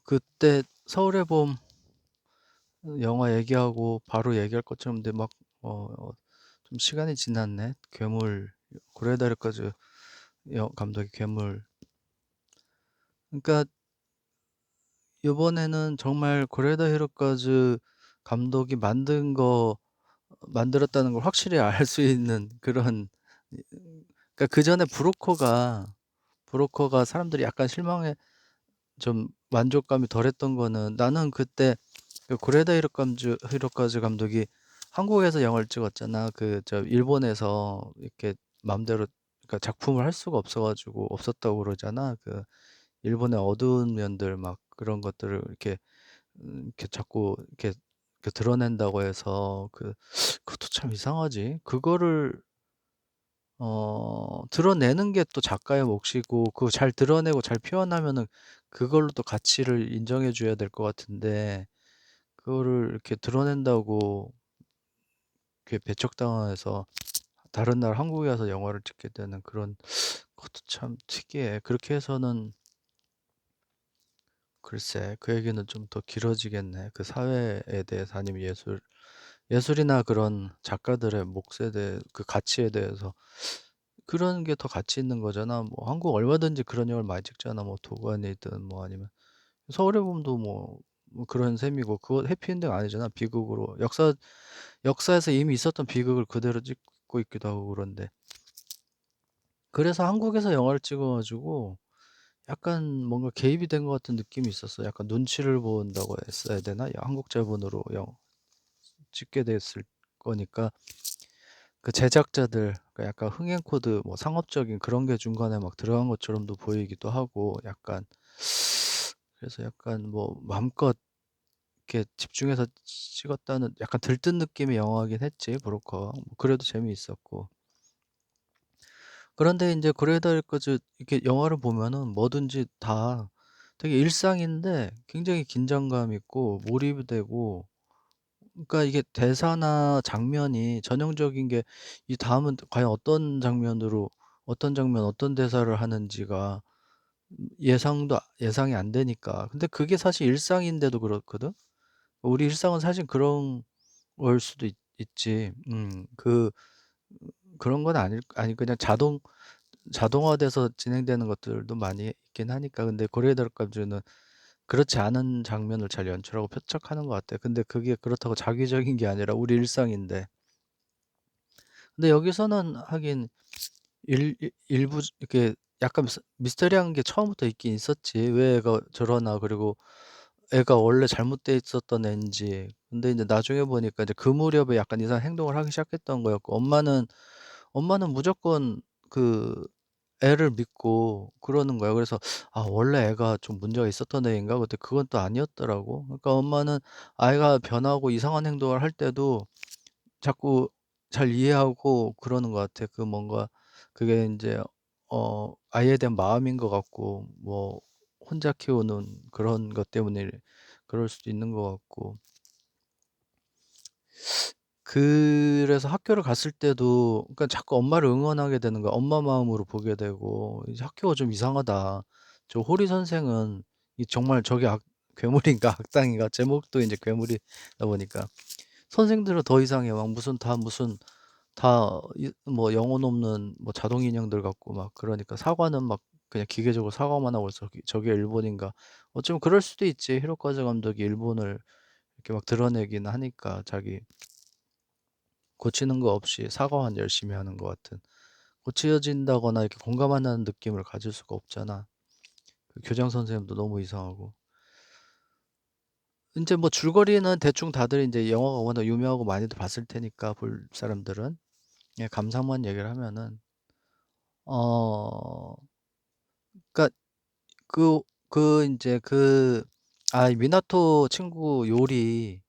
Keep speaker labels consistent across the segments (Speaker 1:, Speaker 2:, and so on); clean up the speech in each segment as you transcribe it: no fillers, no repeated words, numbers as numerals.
Speaker 1: 그때 서울의 봄 영화 얘기하고 바로 얘기할 것처럼 근데 막 좀 시간이 지났네. 괴물 고레다르까즈 감독의 괴물. 그러니까 이번에는 정말 고레다 히로카즈 감독이 만들었다는 걸 확실히 알 수 있는 그런 그러니까 그전에 브로커가 사람들이 약간 실망해 좀 만족감이 덜했던 거는 나는 그때 그 고레다 히로카즈 감독이 한국에서 영화를 찍었잖아. 일본에서 이렇게 맘대로 그러니까 작품을 할 수가 없어 가지고 없었다고 그러잖아. 일본의 어두운 면들 막 그런 것들을 이렇게 자꾸 이렇게 드러낸다고 해서 그것도 참 이상하지. 그거를 드러내는 게 또 작가의 몫이고 그거 잘 드러내고 잘 표현하면은 그걸로 또 가치를 인정해 줘야 될 것 같은데 그거를 이렇게 드러낸다고 이렇게 배척당해서 다른 나라 한국에 와서 영화를 찍게 되는 그런 것도 참 특이해. 그렇게 해서는 글쎄 그 얘기는 좀 더 길어지겠네. 그 사회에 대해서 아니면 예술이나 그런 작가들의 몫에 대해 그 가치에 대해서 그런 게 더 가치 있는 거잖아. 뭐 한국 얼마든지 그런 영화를 많이 찍잖아. 뭐 도가니든 뭐 아니면 서울의 봄도 뭐 그런 셈이고 그거 해피엔딩 아니잖아. 비극으로 역사에서 이미 있었던 비극을 그대로 찍고 있기도 하고 그런데 그래서 한국에서 영화를 찍어 가지고 약간 뭔가 개입이 된 것 같은 느낌이 있었어. 약간 눈치를 본다고 했어야 되나? 한국 자본으로 찍게 됐을 거니까 그 제작자들 약간 흥행 코드 뭐 상업적인 그런 게 중간에 막 들어간 것처럼도 보이기도 하고 약간 그래서 약간 뭐 마음껏 이렇게 집중해서 찍었다는 약간 들뜬 느낌의 영화긴 했지 브로커. 뭐 그래도 재미있었고. 그런데 인제 그레이더리커즈 이렇게 영화를 보면은 뭐든지 다 되게 일상인데 굉장히 긴장감 있고 몰입이 되고 그러니까 이게 대사나 장면이 전형적인 게 이 다음은 과연 어떤 장면 어떤 대사를 하는지가 예상이 안 되니까. 근데 그게 사실 일상인데도 그렇거든. 우리 일상은 사실 그런 걸 수도 있지. 그런 건 아니 그냥 자동화돼서 진행되는 것들도 많이 있긴 하니까. 근데 고레에다르 감독은 그렇지 않은 장면을 잘 연출하고 표착하는 것 같아. 근데 그게 그렇다고 자기적인 게 아니라 우리 일상인데. 근데 여기서는 하긴 일부 이렇게 약간 미스터리한 게 처음부터 있긴 있었지. 왜 애가 저러나 그리고 애가 원래 잘못돼 있었던 앤지. 근데 인제 나중에 보니까 이제 그 무렵에 약간 이상한 행동을 하기 시작했던 거였고 엄마는 무조건 그 애를 믿고 그러는 거야. 그래서 '아 원래 애가 좀 문제가 있었던 애인가?' 근데 그건 또 아니었더라고. 그러니까 엄마는 아이가 변하고 이상한 행동을 할 때도 자꾸 잘 이해하고 그러는 것 같아. 뭔가 그게 인제 아이에 대한 마음인 것 같고 뭐 혼자 키우는 그런 것 때문에 그럴 수도 있는 것 같고. 그래서 학교를 갔을 때도 그러니까 자꾸 엄마를 응원하게 되는 거야. 엄마 마음으로 보게 되고 이제 '학교가 좀 이상하다.' 저 호리 선생은 정말 저게 괴물인가 악당인가 제목도 인제 괴물이다 보니까 선생들은 더 이상해. 막 무슨 다 뭐 영혼 없는 뭐 자동 인형들 같고 막 그러니까 사과는 막 그냥 기계적으로 사과만 하고 있어. 저게 일본인가. 어쩌면 그럴 수도 있지. 히로카즈 감독이 일본을 이렇게 막 드러내긴 하니까 고치는 거 없이 사과만 열심히 하는 것 같은. 고쳐진다거나 이렇게 공감한다는 느낌을 가질 수가 없잖아. 그 교장 선생님도 너무 이상하고. 인제 뭐 줄거리는 대충 다들 인제 영화가 워낙 유명하고 많이들 봤을 테니까 볼 사람들은. 예 감상만 얘기를 하면은 어 그러니까 인제 이 미나토 친구 요리지?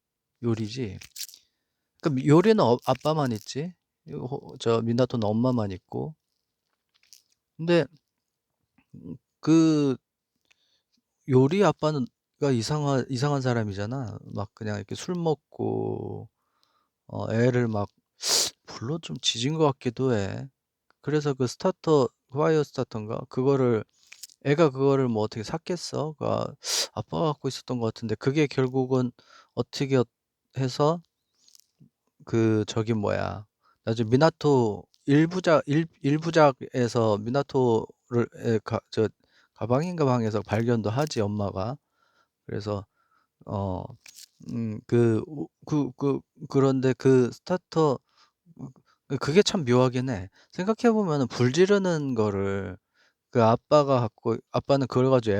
Speaker 1: 요리는 아빠만 있지. 미나토는 엄마만 있고. 근데 그 요리 아빠는 이상한 사람이잖아. 막 그냥 이렇게 술 먹고 애를 막 불로 좀 지진 것 같기도 해. 그래서 파이어 스타터인가? 그거를 애가 그거를 뭐 어떻게 샀겠어? 아빠가 갖고 있었던 것 같은데 그게 결국은 어떻게 해서 저기 뭐야 나중에 미나토 1부작에서 미나토를 가방인가 방에서 발견도 하지 엄마가. 그래서 어 그런데 그 스타터 그게 참 묘하긴 해. 생각해 보면은 불 지르는 거를 아빠는 그걸 가지고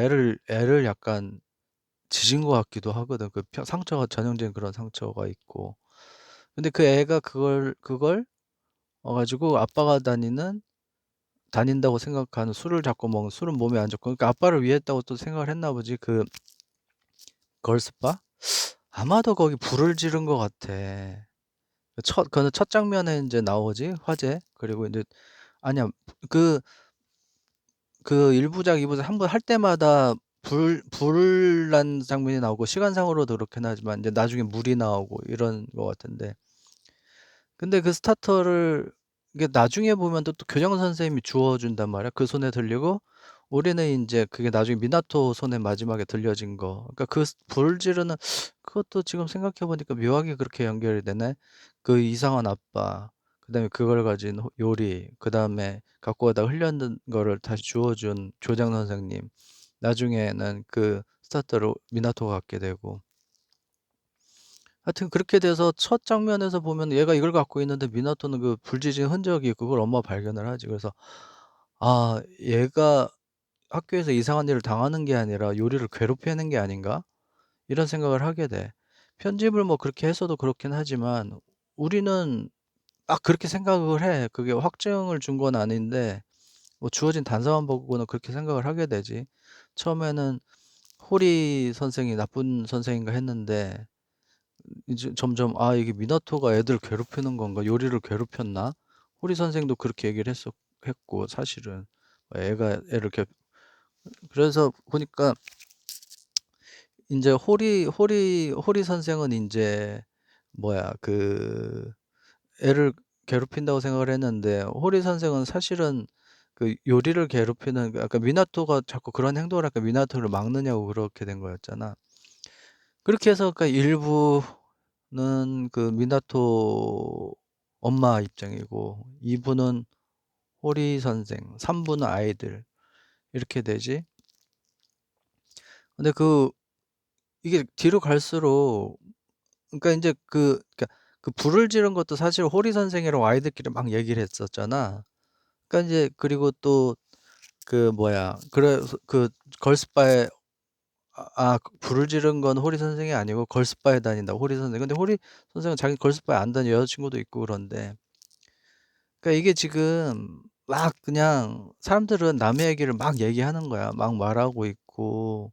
Speaker 1: 애를 약간 지진 것 같기도 하거든. 상처가 전형적인 그런 상처가 있고. 근데 그 애가 그걸 가지고 아빠가 다닌다고 생각하는 술을 자꾸 먹는 술은 몸에 안 좋고 그러니까 아빠를 위했다고 또 생각을 했나 보지. 걸스바? 아마도 거기 불을 지른 것 같아. 그거는 첫 장면에 인제 나오지, 화재. 그리고 인제 아니야. 그 그 1 부작, 2 부작 한 번 할 때마다 불 난 장면이 나오고 시간상으로도 그렇긴 하지만 인제 나중에 물이 나오고 이런 것 같은데 근데 그 스타터를 이게 나중에 보면 또 교장 선생님이 주워 준단 말이야. 그 손에 들리고 우리는 인제 그게 나중에 미나토 손에 마지막에 들려진 거. 그러니까 불 지르는 그것도 지금 생각해 보니까 묘하게 그렇게 연결이 되네. 그 이상한 아빠, 그다음에 그걸 가진 요리, 그다음에 갖고 가다가 흘렸는 거를 다시 주워 준 교장 선생님. 나중에는 그 스타터를 미나토가 갖게 되고. 하여튼 그렇게 돼서 첫 장면에서 보면 얘가 이걸 갖고 있는데 미나토는 그 불 지진 흔적이 그걸 엄마가 발견을 하지. 그래서 '아 얘가 학교에서 이상한 일을 당하는 게 아니라 요리를 괴롭히는 게 아닌가?' 이런 생각을 하게 돼. 편집을 뭐 그렇게 해서도 그렇긴 하지만 우리는 막 그렇게 생각을 해. 그게 확증을 준 건 아닌데 뭐 주어진 단서만 보고는 그렇게 생각을 하게 되지. 처음에는 호리 선생이 나쁜 선생인가 했는데 이제 점점 '아 이게 미나토가 애들 괴롭히는 건가? 요리를 괴롭혔나?' 호리 선생도 그렇게 얘기를 했고 사실은. 애가 애를 그래서 보니까 인제 호리 선생은 인제 뭐야 애를 괴롭힌다고 생각을 했는데 호리 선생은 사실은 요리를 괴롭히는 아까 미나토가 자꾸 그런 행동을 하니까 미나토를 막느냐고 그렇게 된 거였잖아. 그렇게 해서 그러니까 1 부는 미나토 엄마 입장이고 2 부는 호리 선생, 3 부는 아이들 이렇게 되지. 근데 이게 뒤로 갈수록 그러니까 인제 불을 지른 것도 사실 호리 선생이랑 아이들끼리 막 얘기를 했었잖아. 그러니까 인제 그리고 또 뭐야 그래서 걸스바에 불을 지른 건 호리 선생이 아니고 걸스바에 다닌다 호리 선생. 근데 호리 선생은 자기 걸스바에 안 다녀 여자친구도 있고 그런데 그러니까 이게 지금 막 그냥 사람들은 남의 얘기를 막 얘기하는 거야. 막 말하고 있고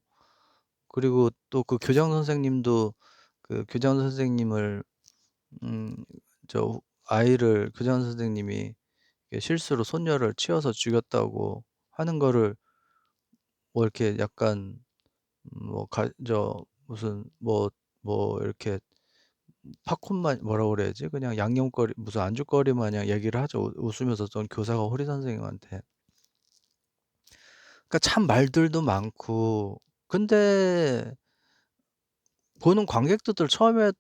Speaker 1: 그리고 또 교장 선생님도 교장 선생님을 음 아이를 교장 선생님이 실수로 손녀를 치어서 죽였다고 하는 거를 뭐 이렇게 약간 뭐 무슨 이렇게 팝콘만 뭐라 그래야지? 그냥 양념거리 무슨 안주거리 마냥 얘기를 하죠. 웃으면서 전 교사가 호리 선생님한테. 그러니까 참 말들도 많고 근데 보는 관객들 처음에는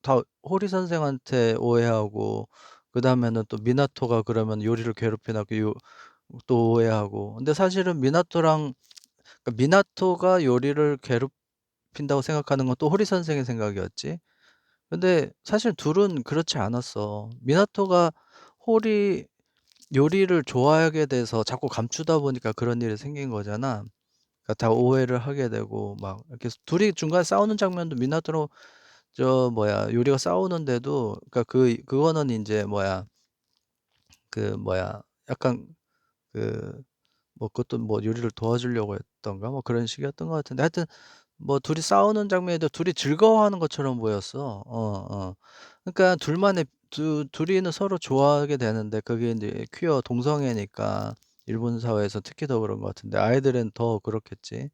Speaker 1: 다 호리 선생한테 오해하고 그다음에는 또 미나토가 그러면 요리를 괴롭히나 또 오해하고. 근데 사실은 미나토가 요리를 괴롭힌다고 생각하는 건 또 호리 선생의 생각이었지. 근데 사실 둘은 그렇지 않았어. 미나토가 호리 요리를 좋아하게 돼서 자꾸 감추다 보니까 그런 일이 생긴 거잖아. 그러니까 다 오해를 하게 되고 막 이렇게 둘이 중간에 싸우는 장면도 미나토랑 요리가 싸우는데도 그러니까 그거는 인제 약간 그 그것도 요리를 도와주려고 했던가 뭐 그런 식이었던 것 같은데 하여튼 둘이 싸우는 장면에도 둘이 즐거워하는 것처럼 보였어. 그러니까 둘이는 서로 좋아하게 되는데 그게 인제 퀴어 동성애니까 일본 사회에서 특히 더 그런 것 같은데 아이들은 더 그렇겠지.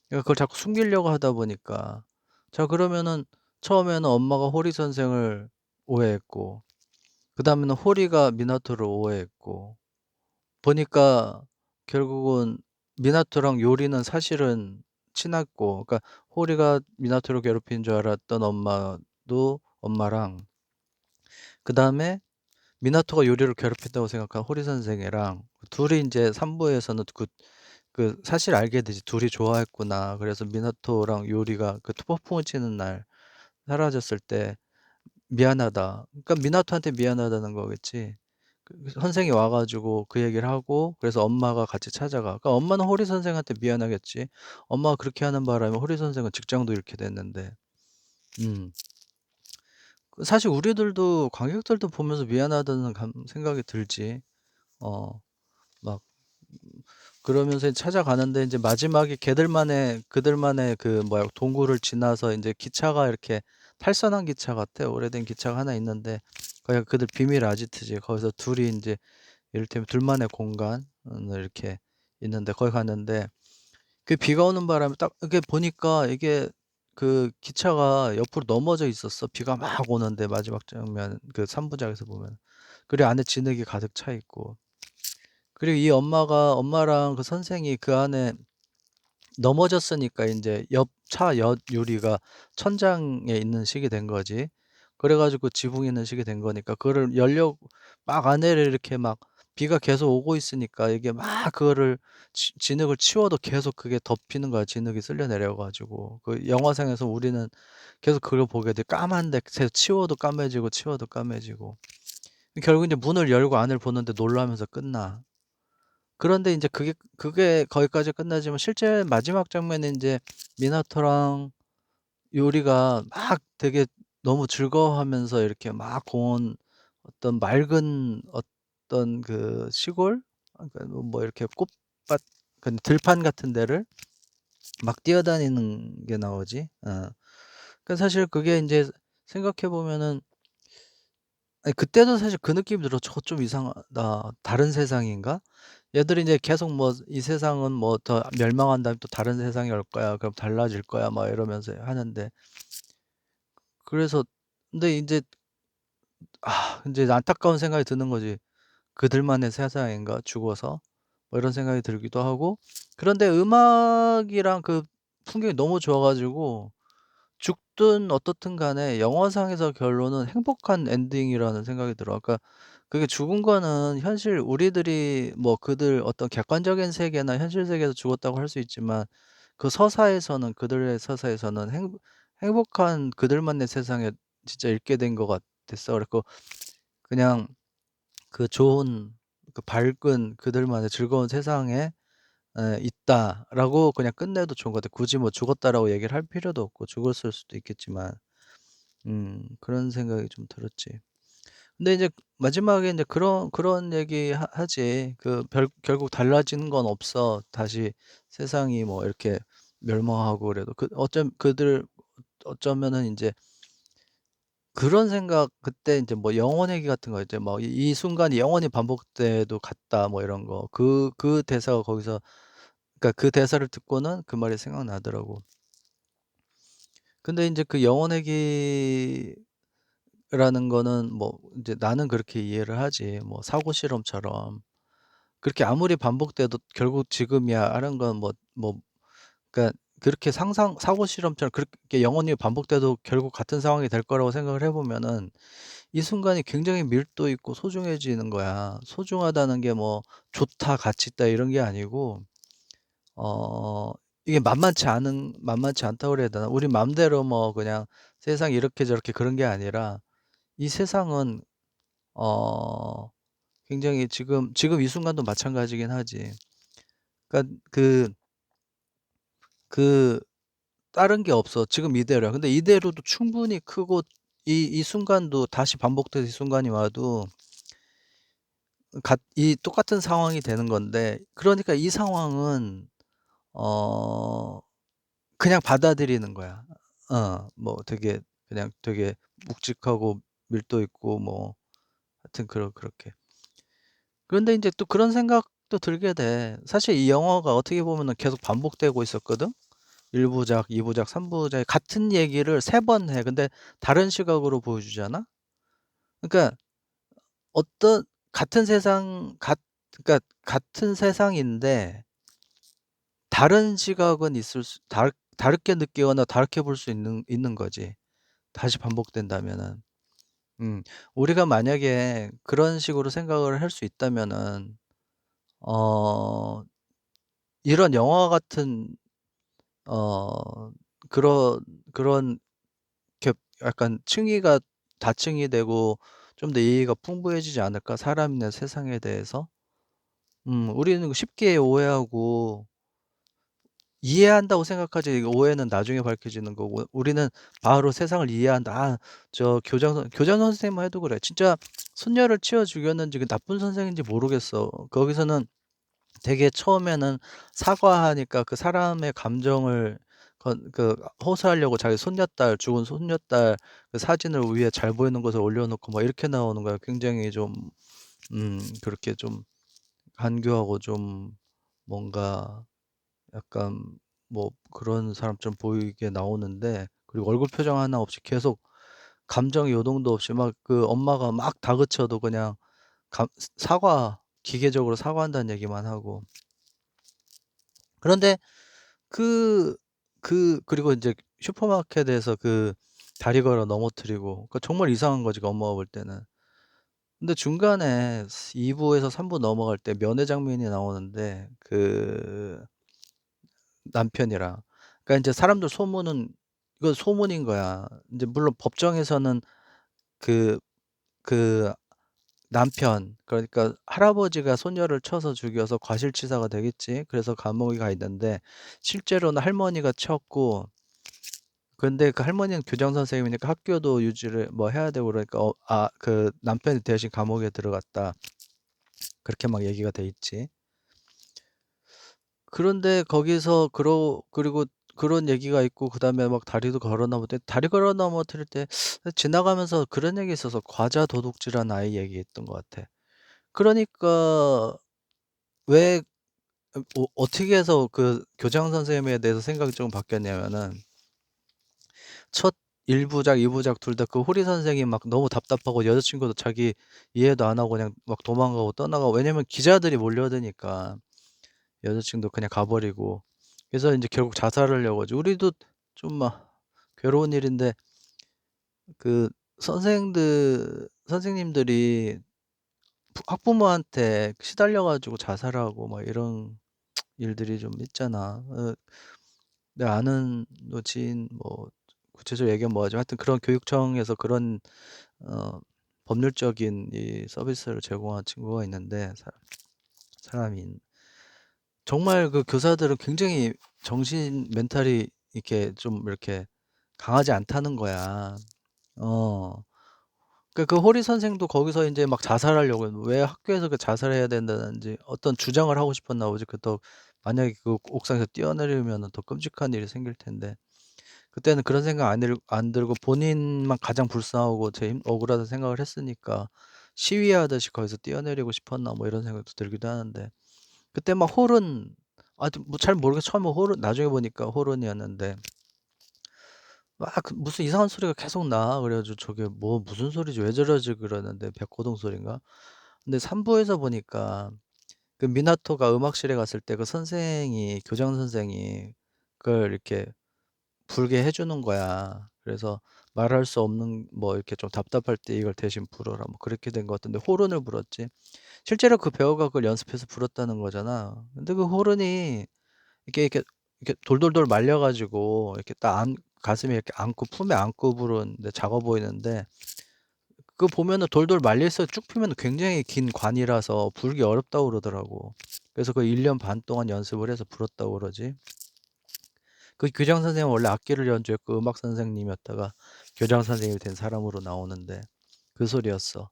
Speaker 1: 그러니까 그걸 자꾸 숨기려고 하다 보니까. 자 그러면은 처음에는 엄마가 호리 선생을 오해했고 그다음에는 호리가 미나토를 오해했고 보니까 결국은 미나토랑 요리는 사실은 친했고, 그러니까 호리가 미나토를 괴롭히는 줄 알았던 엄마도 엄마랑, 그다음에 미나토가 요리를 괴롭힌다고 생각한 호리 선생이랑 둘이 인제 3 부에서는 사실 알게 되지. 둘이 좋아했구나. 그래서 미나토랑 요리가 그 폭풍을 치는 날 사라졌을 때 미안하다. 그러니까 미나토한테 미안하다는 거겠지. 선생이 와 가지고 그 얘기를 하고, 그래서 엄마가 같이 찾아가. 그러니까 엄마는 호리 선생한테 미안하겠지. 엄마가 그렇게 하는 바람에 호리 선생은 직장도 잃게 됐는데. 음. 사실 우리들도 관객들도 보면서 미안하다는 생각이 들지. 어. 막 그러면서 찾아가는데 인제 마지막에 그들만의 그 뭐야 동굴을 지나서 인제 기차가 이렇게 탈선한 기차 같아. 오래된 기차가 하나 있는데 거기가 그들 비밀 아지트지. 거기서 둘이 인제 이를테면 둘만의 공간을 이렇게 있는데 거기 갔는데, 그 비가 오는 바람에 딱 이렇게 보니까 이게 그 기차가 옆으로 넘어져 있었어. 비가 막 오는데 마지막 장면 그 3 부작에서 보면. 그리고 안에 진흙이 가득 차 있고. 그리고 이 엄마랑 그 선생이 그 안에 넘어졌으니까 인제 옆 차 옆 유리가 천장에 있는 식이 된 거지. 그래 가지고 지붕에 있는 식이 된 거니까 그거를 열려고 막 안에를 이렇게 막 비가 계속 오고 있으니까 이게 막 그거를 진흙을 치워도 계속 그게 덮이는 거야, 진흙이 쓸려 내려 가지고. 그 영화상에서 우리는 계속 그걸 보게 돼. 까만데 계속 치워도 까매지고 치워도 까매지고. 결국 인제 문을 열고 안을 보는데 놀라면서 끝나. 그런데 인제 그게 거기까지 끝나지만 실제 마지막 장면에 인제 미나토랑 요리가 막 되게 너무 즐거워하면서 이렇게 막 공원, 어떤 맑은 어떤 그 시골, 그러니까 뭐 이렇게 꽃밭, 그 들판 같은 데를 막 뛰어다니는 게 나오지. 그러니까 사실 그게 인제 생각해 보면은, 아니 그때도 사실 그 느낌이 들어. '저거 좀 이상하다. 다른 세상인가?' 얘들이 인제 계속 뭐 "이 세상은 뭐 더 멸망한 다음에 또 다른 세상이 올 거야. 그럼 달라질 거야." 막 이러면서 하는데, 그래서 근데 인제 인제 안타까운 생각이 드는 거지. '그들만의 세상인가 죽어서?' 뭐 이런 생각이 들기도 하고. 그런데 음악이랑 그 풍경이 너무 좋아 가지고 죽든 어떻든 간에 영화상에서 결론은 행복한 엔딩이라는 생각이 들어. 그러니까 그게 죽은 거는 현실, 우리들이 뭐 그들 어떤 객관적인 세계나 현실 세계에서 죽었다고 할 수 있지만, 그 서사에서는, 그들의 서사에서는 행복한 그들만의 세상에 진짜 있게 된 것 같았어. 그래 갖고 그냥 그 좋은, 그 밝은 그들만의 즐거운 세상에 있다라고 그냥 끝내도 좋은 것 같아. 굳이 뭐 죽었다라고 얘기를 할 필요도 없고, 죽었을 수도 있겠지만. 그런 생각이 좀 들었지. 근데 이제 마지막에 인제 그런 얘기 하지. "결국 달라지는 건 없어. 다시 세상이 뭐 이렇게 멸망하고 그래도." 어쩌면은 인제 그런 생각, 그때 인제 뭐 영혼 얘기 같은 거 이제 뭐 "이 순간이 영원히 반복돼도 같다." 뭐 이런 거. 그 대사가 거기서, 그러니까 그 대사를 듣고는 그 말이 생각나더라고. 근데 인제 그 영혼 얘기라는 거는 뭐 인제 나는 그렇게 이해를 하지. 뭐 사고 실험처럼 그렇게 아무리 반복돼도 결국 지금이야 하는 건 그러니까 그렇게 사고 실험처럼 그렇게 영원히 반복돼도 결국 같은 상황이 될 거라고 생각을 해 보면은 이 순간이 굉장히 밀도 있고 소중해지는 거야. 소중하다는 게 뭐 좋다, 가치 있다 이런 게 아니고, 어 이게 만만치 않다고 그래야 되나? 우리 맘대로 뭐 그냥 세상이 이렇게 저렇게 그런 게 아니라, 이 세상은 어 굉장히 지금 이 순간도 마찬가지긴 하지. 그러니까 그 다른 게 없어. 지금 이대로야. 근데 이대로도 충분히 크고, 이 순간도 다시 반복돼서 이 순간이 와도 이 똑같은 상황이 되는 건데, 그러니까 이 상황은 어 그냥 받아들이는 거야. 뭐 되게 묵직하고 밀도 있고 뭐 하여튼 그렇게. 그런데 인제 또 그런 생각도 들게 돼. 사실 이 영화가 어떻게 보면은 계속 반복되고 있었거든. 1 부작, 2 부작, 3 부작 같은 얘기를 3번 해. 근데 다른 시각으로 보여주잖아. 그러니까 어떤 같은 세상 같 그러니까 같은 세상인데 다른 시각은 있을 수 다르게 느끼거나 다르게 볼 수 있는 거지, 다시 반복된다면은. 음. 우리가 만약에 그런 식으로 생각을 할 수 있다면은 어 이런 영화 같은 어 그런 그런 게 약간 층위가 다층이 되고 좀 더 이해가 풍부해지지 않을까? 사람이나 세상에 대해서? 우리는 쉽게 오해하고 이해한다고 생각하지, 오해는 나중에 밝혀지는 거고, 우리는 바로 세상을 이해한다. 저 교장 선생님만 해도 그래. 진짜 손녀를 치어 죽였는지 그 나쁜 선생인지 모르겠어. 거기서는 되게 처음에는 사과하니까 그 사람의 감정을 호소하려고 자기 손녀딸, 죽은 손녀딸 그 사진을 위에 잘 보이는 곳에 올려 놓고 막 이렇게 나오는 거야. 굉장히 좀 그렇게 좀 간교하고 좀 뭔가 약간 뭐 그런 사람처럼 보이게 나오는데, 그리고 얼굴 표정 하나 없이 계속 감정 요동도 없이 막 그 엄마가 막 다그쳐도 그냥 감 사과 기계적으로 사과한다는 얘기만 하고. 그런데 그리고 인제 슈퍼마켓에서 다리 걸어 넘어뜨리고, 정말 이상한 거지, 그 엄마가 볼 때는. 근데 중간에 2 부에서 3부 넘어갈 때 면회 장면이 나오는데, 남편이랑. 그러니까 인제 사람들 소문은 이건 소문인 거야. 인제 물론 법정에서는 그 그 남편, 그러니까 할아버지가 손녀를 쳐서 죽여서 과실치사가 되겠지. 그래서 감옥에 가 있는데, 실제로는 할머니가 쳤고, 근데 그 할머니는 교장 선생님이니까 학교도 유지를 뭐 해야 되고 그러니까 그 남편이 대신 감옥에 들어갔다. 그렇게 막 얘기가 돼 있지. 그런데 거기서 그리고 그런 얘기가 있고, 그다음에 막 다리도 걸어 넘어뜨 다리 걸어 넘어뜨릴 때 지나가면서 그런 얘기 있어서 과자 도둑질한 아이 얘기했던 것 같아. 그러니까 왜 어떻게 해서 그 교장 선생님에 대해서 생각이 좀 바뀌었냐면은, 첫 1 부작, 2 부작 둘 다 그 호리 선생이 막 너무 답답하고 여자친구도 자기 이해도 안 하고 그냥 막 도망가고 떠나가고, 왜냐면 기자들이 몰려드니까 여자친구도 그냥 가 버리고. 그래서 인제 결국 자살을 하려고 하지. 우리도 좀 막 괴로운 일인데, 그 선생님들이 학부모한테 시달려 가지고 자살하고 막 이런 일들이 좀 있잖아. 내 아는 지인 뭐 구체적으로 얘기하면 뭐하지만, 하여튼 그런 교육청에서 그런 어 법률적인 이 서비스를 제공한 친구가 있는데, 사람이 정말 그 교사들은 굉장히 정신 멘탈이 이렇게 좀 이렇게 강하지 않다는 거야. 어. 그 호리 선생도 거기서 인제 막 자살하려고 왜 학교에서 자살해야 된다든지 어떤 주장을 하고 싶었나 보지. 만약에 그 옥상에서 뛰어내리면은 더 끔찍한 일이 생길 텐데, 그때는 그런 생각 안 들고 본인만 가장 불쌍하고 제일 억울하다는 생각을 했으니까 시위하듯이 거기서 뛰어내리고 싶었나 뭐 이런 생각도 들기도 하는데, 그때 막 호른, 뭐 잘 모르겠어. 처음에 호른, 나중에 보니까 호른이었는데 막 무슨 이상한 소리가 계속 나. 그래 가지고 저게 뭐 무슨 소리지, 왜 저러지 그러는데 백고동 소리인가? 근데 3 부에서 보니까 그 미나토가 음악실에 갔을 때 그 교장 선생이 그걸 이렇게 불게 해 주는 거야. 그래서 말할 수 없는 뭐 이렇게 좀 답답할 때 이걸 대신 불어라 뭐 그렇게 된 것 같은데, 호른을 불었지. 실제로 그 배우가 그걸 연습해서 불었다는 거잖아. 근데 그 호른이 이렇게 돌돌돌 말려 가지고 이렇게 가슴에 이렇게 안고 품에 안고 부르는데 작아 보이는데, 그거 보면은 돌돌 말려 있어 쭉 펴면 굉장히 긴 관이라서 불기 어렵다고 그러더라고. 그래서 그 1년 반 동안 연습을 해서 불었다고 그러지. 그 교장 선생님은 원래 악기를 연주했고 음악 선생님이었다가 교장 선생님이 된 사람으로 나오는데, 그 소리였어.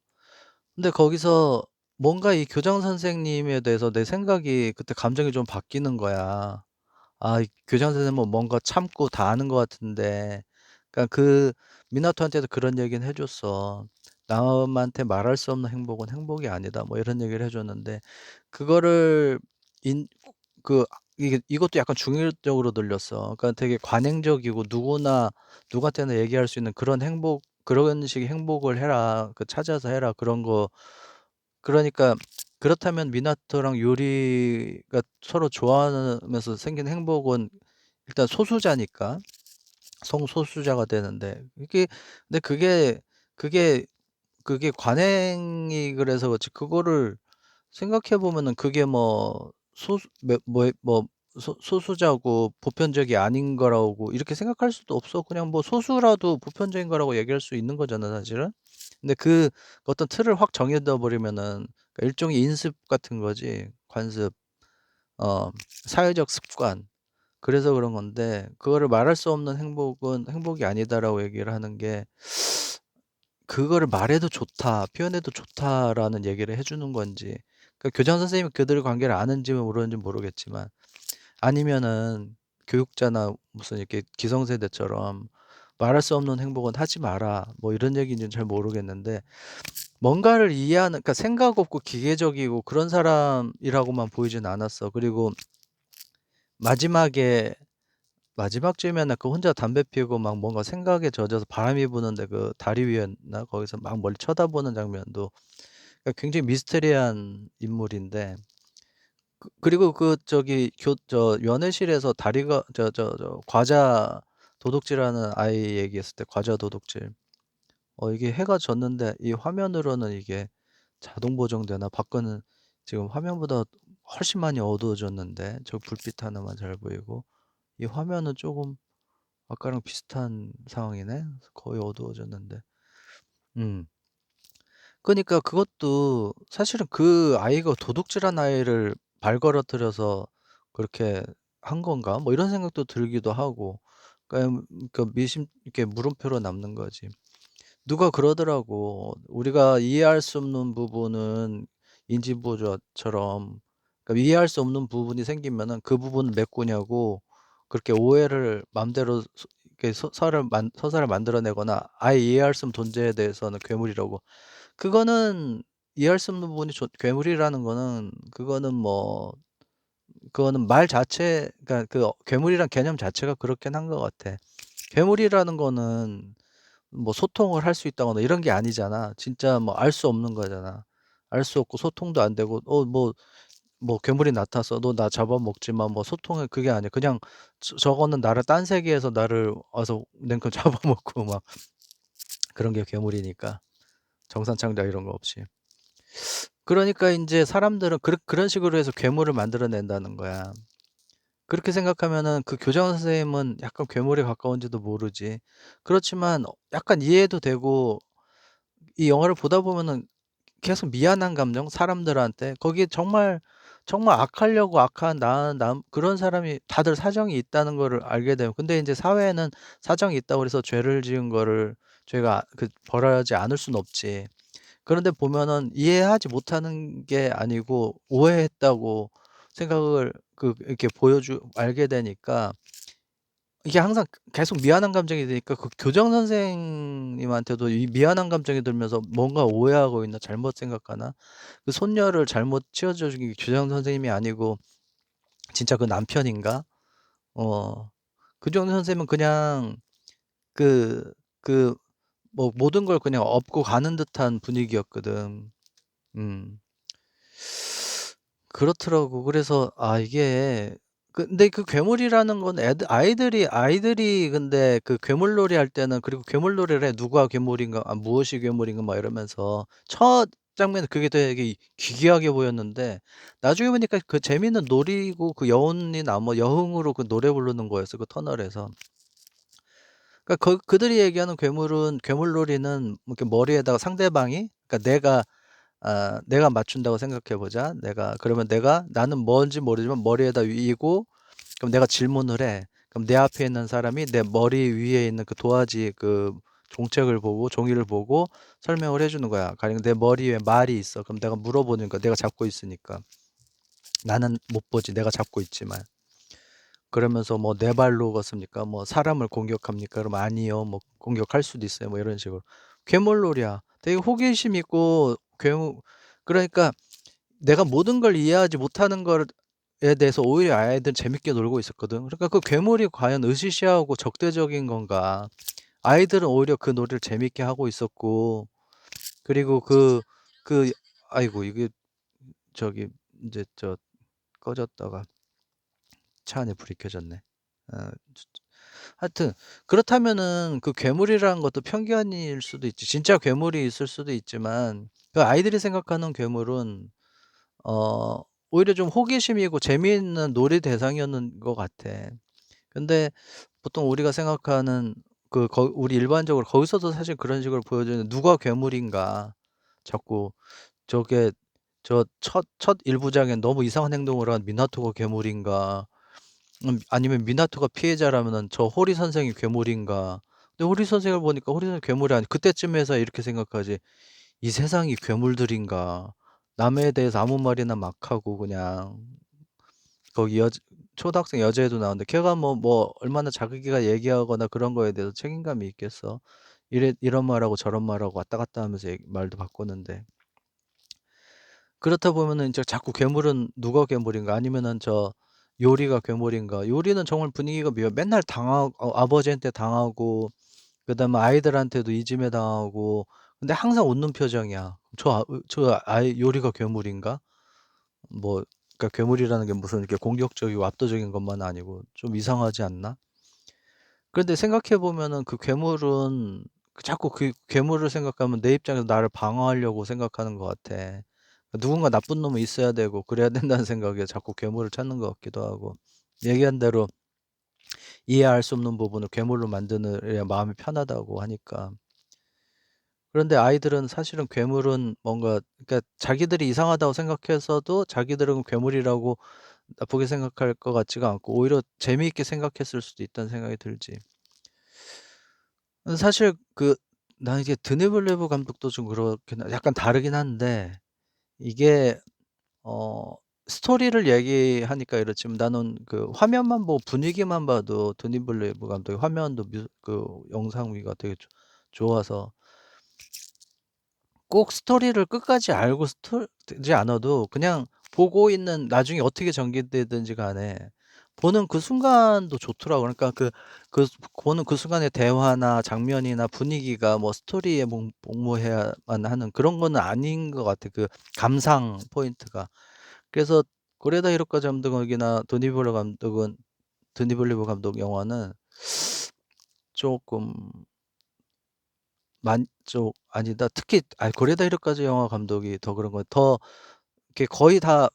Speaker 1: 근데 거기서 뭔가 이 교장 선생님에 대해서 내 생각이 그때 감정이 좀 바뀌는 거야. 이 교장 선생님은 뭔가 참고 다 아는 것 같은데, 그러니까 미나토한테도 그런 얘기는 해 줬어. "남한테 말할 수 없는 행복은 행복이 아니다." 뭐 이런 얘기를 해 줬는데, 그거를 인 그 이것도 약간 중의적으로 들렸어. 그러니까 되게 관행적이고 누구한테나 얘기할 수 있는 그런 그런 식의 행복을 해라. 찾아서 해라. 그런 거. 그러니까 그렇다면 미나토랑 요리가 서로 좋아하면서 생긴 행복은 일단 소수자니까 성소수자가 되는데 근데 그게 그게 관행이 그래서 그렇지 그거를 생각해 보면은 그게 뭐 소수 뭐 소수자고 보편적이 아닌 거라고 이렇게 생각할 수도 없어. 그냥 뭐 소수라도 보편적인 거라고 얘기할 수 있는 거잖아 사실은. 근데 그 어떤 틀을 확 정해둬 버리면은 그러니까 일종의 인습 같은 거지. 관습. 어 사회적 습관. 그래서 그런 건데 그거를 말할 수 없는 행복은 행복이 아니다라고 얘기를 하는 게 그거를 말해도 좋다, 표현해도 좋다라는 얘기를 해 주는 건지 교장 선생님이 그들의 관계를 아는지는 모르는지 모르겠지만 아니면은 교육자나 무슨 이렇게 기성세대처럼 "말할 수 없는 행복은 하지 마라." 뭐 이런 얘기인지는 잘 모르겠는데 뭔가를 이해하는 그러니까 생각 없고 기계적이고 그런 사람이라고만 보이진 않았어. 그리고 마지막에 마지막쯤에는 그 혼자 담배 피우고 막 뭔가 생각에 젖어서 바람이 부는데 그 다리 위였나 거기서 막 멀리 쳐다보는 장면도 굉장히 미스테리한 인물인데 그리고 저기 연애실에서 다리가 과자 도둑질하는 아이 얘기했을 때 과자 도둑질. 이게 해가 졌는데 이 화면으로는 이게 자동 보정되나? 밖은 지금 화면보다 훨씬 많이 어두워졌는데 저 불빛 하나만 잘 보이고 이 화면은 조금 아까랑 비슷한 상황이네. 거의 어두워졌는데. 음. 그러니까 그것도 사실은 그 아이가 도둑질한 아이를 발걸어들여서 그렇게 한 건가? 뭐 이런 생각도 들기도 하고. 그 미심 이렇게 물음표로 남는 거지. 누가 그러더라고. 우리가 이해할 수 없는 부분은 인지부조처럼 그러니까 이해할 수 없는 부분이 생기면은 그 부분을 메꾸냐고 그렇게 오해를 맘대로 이렇게 서사를 만들어내거나 아예 이해할 수 없는 존재에 대해서는 괴물이라고. 그거는 이해할 수 없는 부분이 괴물이라는 거는 그거는 말 자체 그러니까 괴물이란 개념 자체가 그렇긴 한 것 같아. 괴물이라는 거는 뭐 소통을 할 수 있다거나 이런 게 아니잖아. 진짜 뭐 알 수 없는 거잖아. 알 수 없고 소통도 안 되고 뭐 괴물이 나타나서 "너 나 잡아먹지 마." 뭐 소통은 그게 아니야. 그냥 저거는 나를 딴 세계에서 나를 와서 냉큼 잡아먹고 막 그런 게 괴물이니까. 정산창자 이런 거 없이. 그러니까 인제 사람들은 그런 식으로 해서 괴물을 만들어 낸다는 거야. 그렇게 생각하면은 그 교장 선생님은 약간 괴물에 가까운지도 모르지. 그렇지만 약간 이해도 되고 이 영화를 보다 보면은 계속 미안한 감정 사람들한테 거기에 정말 악하려고 악한 그런 사람이 다들 사정이 있다는 거를 알게 되고 근데 인제 사회에는 사정이 있다고 해서 죄를 지은 거를 죄가 벌하지 않을 수는 없지. 그런데 보면은 이해하지 못하는 게 아니고 오해했다고 생각을 이렇게 알게 되니까 이게 항상 계속 미안한 감정이 드니까 그 교장 선생님한테도 이 미안한 감정이 들면서 뭔가 오해하고 있나 잘못 생각하나 그 손녀를 잘못 치워줘 준 게 교장 선생님이 아니고 진짜 그 남편인가? 어. 교장 선생님은 그냥 그 그 뭐 모든 걸 그냥 업고 가는 듯한 분위기였거든. 음. 그렇더라고. 그래서 이게 근데 그 괴물이라는 건 아이들이 근데 그 괴물놀이 할 때는 그리고 괴물놀이를 해. 누가 괴물인가 무엇이 괴물인가 막 이러면서 첫 장면에 그게 되게 기괴하게 보였는데 나중에 보니까 그 재밌는 놀이고 그 여운이나 뭐 여흥으로 그 노래 부르는 거였어, 그 터널에서. 그러니까 그들이 얘기하는 괴물놀이는 뭐 이렇게 머리에다가 상대방이 그러니까 내가 맞춘다고 생각해 보자. 그러면 나는 뭔지 모르지만 머리에다 위이고 그럼 내가 질문을 해. 그럼 내 앞에 있는 사람이 내 머리 위에 있는 그 도화지 종책을 보고 종이를 보고 설명을 해 주는 거야. 가령 내 머리 위에 말이 있어. 그럼 내가 물어보는 거야. 내가 잡고 있으니까. 나는 못 보지. 내가 잡고 있지만. 그러면서 뭐 "네 발로 걷습니까?" 뭐 "사람을 공격합니까?" 그러면 "아니요." 뭐 "공격할 수도 있어요." 뭐 이런 식으로. 괴물놀이야. 되게 호기심 있고 그러니까 내가 모든 걸 이해하지 못하는 거에 대해서 오히려 아이들은 재밌게 놀고 있었거든. 그러니까 그 괴물이 과연 으시시하고 적대적인 건가. 아이들은 오히려 그 놀이를 재밌게 하고 있었고 그리고 아이고 이게 저기 인제 꺼졌다가 차 안에 불이 켜졌네. 어 하여튼 그렇다면은 그 괴물이라는 것도 편견일 수도 있지. 진짜 괴물이 있을 수도 있지만 그 아이들이 생각하는 괴물은 어 오히려 좀 호기심이고 재미있는 놀이 대상이었는 것 같아. 근데 보통 우리가 생각하는 우리 일반적으로 거기서도 사실 그런 식으로 보여주는 '누가 괴물인가.' 자꾸 저게 첫 1 부작에 너무 이상한 행동을 한 미나토가 괴물인가, 아니면 미나토가 피해자라면은 저 호리 선생이 괴물인가. 근데 호리 선생을 보니까 호리 선생이 괴물이 아니, 그때쯤에서야 이렇게 생각하지. '이 세상이 괴물들인가.' 남에 대해서 아무 말이나 막 하고 그냥 거기 초등학생 여자애도 나오는데 걔가 얼마나 자기가 얘기하거나 그런 거에 대해서 책임감이 있겠어. 이런 말하고 저런 말하고 왔다 갔다 하면서 말도 바꾸는데. 그렇다 보면은 인제 자꾸 괴물은 누가 괴물인가, 아니면은 요리가 괴물인가. 요리는 정말 분위기가 맨날 아버지한테 당하고 그다음에 아이들한테도 이 짐에 당하고, 근데 항상 웃는 표정이야. 저 아이 요리가 괴물인가? 뭐 그러니까 괴물이라는 게 무슨 이렇게 공격적이고 압도적인 것만 아니고 좀 이상하지 않나? 그런데 생각해 보면은 그 괴물은 자꾸 그 괴물을 생각하면 내 입장에서 나를 방어하려고 생각하는 것 같아. 누군가 나쁜 놈은 있어야 되고 그래야 된다는 생각에 자꾸 괴물을 찾는 것 같기도 하고. 얘기한 대로 이해할 수 없는 부분을 괴물로 만드느야 마음이 편하다고 하니까. 그런데 아이들은 사실은 괴물은 뭔가, 그러니까 자기들이 이상하다고 생각해서도 자기들은 괴물이라고 나쁘게 생각할 것 같지가 않고 오히려 재미있게 생각했을 수도 있다는 생각이 들지. 사실 난 이게 드니 villeneuve 감독도 좀 그렇긴 약간 다르긴 한데, 이게 어 스토리를 얘기하니까 이렇지만 나는 그 화면만 보고 분위기만 봐도 드니 villeneuve 감독의 화면도 영상미가 되게 좋아서 꼭 스토리를 끝까지 알고 지 않아도 그냥 보고 있는, 나중에 어떻게 전개되든지 간에 보는 그 순간도 좋더라고요. 그러니까 보는 그 순간의 대화나 장면이나 분위기가 뭐 스토리에 복무해야만 하는 그런 거는 아닌 것 같아, 그 감상 포인트가. 그래서 고레다 히로카 감독이나 드니 villeneuve 감독 영화는 쪼끔 만족 아니다. 특히 고레다 히로카즈 영화 감독이 더 그런 것 같아. 더 이렇게 거의 다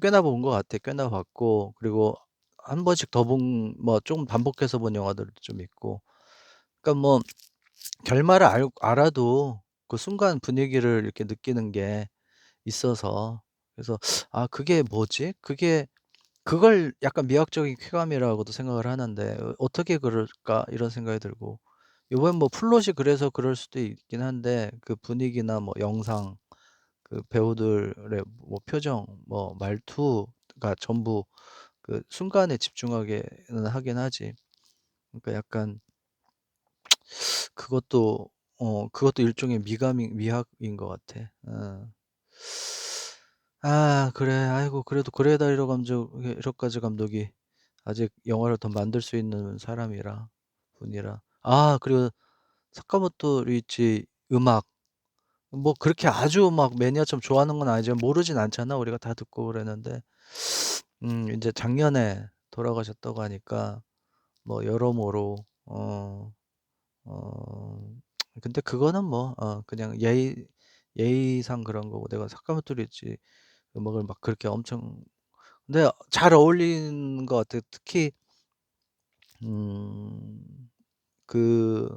Speaker 1: 꽤나 본 것 같아. 꽤나 봤고, 그리고 한 번씩 더 좀 반복해서 본 영화들도 좀 있고. 그러니까 결말을 알아도 그 순간 분위기를 이렇게 느끼는 게 있어서, 그래서 '아 그게 뭐지?' 그걸 약간 미학적인 쾌감이라고도 생각을 하는데 '어떻게 그럴까?' 이런 생각이 들고, 요번 플롯이 그래서 그럴 수도 있긴 한데 그 분위기나 영상, 그 배우들의 표정, 말투가 전부 그 순간에 집중하게는 하긴 하지. 그러니까 약간 그것도 일종의 미학인 것 같아. 어. 아 그래. 아이고, 그래도 고레다 히로카즈 감독이 아직 영화를 더 만들 수 있는 분이라. 그리고 사카모토 류이치 음악, 그렇게 아주 막 매니아처럼 좋아하는 건 아니지만 모르진 않잖아. 우리가 다 듣고 그랬는데 인제 작년에 돌아가셨다고 하니까 여러모로 어 근데 그거는 그냥 예의상 그런 거고, 내가 사카모토 류이치 음악을 막 그렇게 엄청, 근데 잘 어울리는 것 같아요. 특히 음 그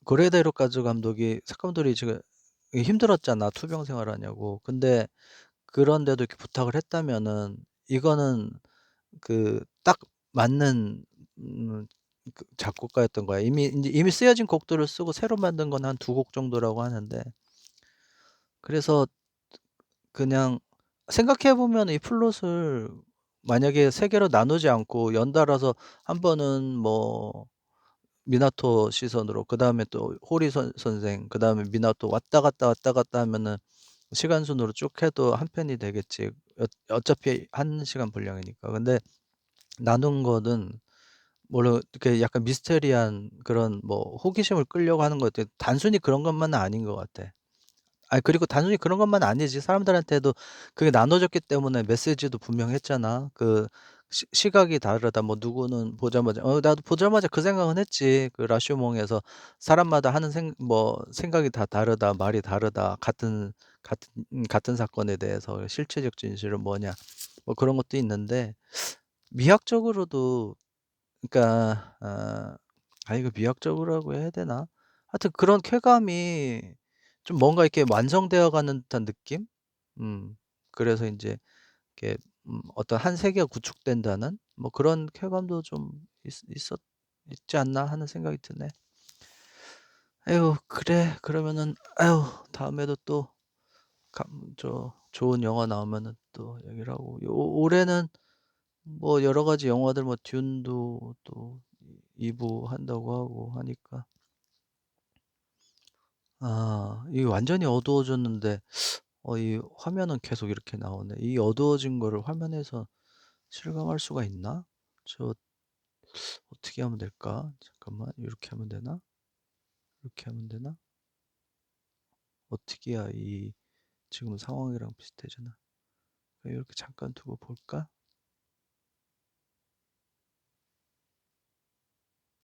Speaker 1: 고레다 히로카즈 감독이 사카모토 류이치가 힘들었잖아, 투병 생활하냐고. 근데 그런데도 이렇게 부탁을 했다면은 이거는 딱 맞는 음 작곡가였던 거야. 이미 쓰여진 곡들을 쓰고 새로 만든 건 한 2곡 정도라고 하는데, 그래서 그냥 생각해 보면 이 플롯을 만약에 3 개로 나누지 않고 연달아서 한 번은 미나토 시선으로, 그다음에 또 호리 선생, 그다음에 미나토 왔다 갔다 하면은 시간 순으로 쭉 해도 한 편이 되겠지. 어차피 1 시간 분량이니까. 근데 나눈 거는 물론 이렇게 약간 미스테리한 그런 호기심을 끌려고 하는 것 같아. 단순히 그런 것만은 아닌 것 같아. 그리고 단순히 그런 것만 아니지. 사람들한테도 그게 나눠졌기 때문에 메시지도 분명했잖아. 그 시각이 다르다. 뭐 누구는 보자마자 나도 보자마자 그 생각은 했지. 그 라쇼몽에서 사람마다 하는 생각이 다 다르다. 말이 다르다. 같은 사건에 대해서 실체적 진실은 뭐냐. 뭐 그런 것도 있는데 미학적으로도 그러니까 이거 미학적으로라고 해야 되나? 하여튼 그런 쾌감이 좀 뭔가 이렇게 완성되어 가는 듯한 느낌? 음. 그래서 인제 이렇게 어떤 한 세계가 구축된다는 뭐 그런 쾌감도 좀 있지 않나 하는 생각이 드네. 에휴 그래. 그러면은 다음에도 또 좋은 영화 나오면은 또 얘기를 하고 올해는 뭐 여러 가지 영화들 뭐 듄도 또 2부 한다고 하고 하니까 이게 완전히 어두워졌는데 이 화면은 계속 이렇게 나오네. 이 어두워진 거를 화면에서 실감할 수가 있나? 저 어떻게 하면 될까? 잠깐만. 요렇게 하면 되나? 이렇게 하면 되나? 어떻게 해야 이 지금 상황이랑 비슷해지나? 이렇게 잠깐 두고 볼까?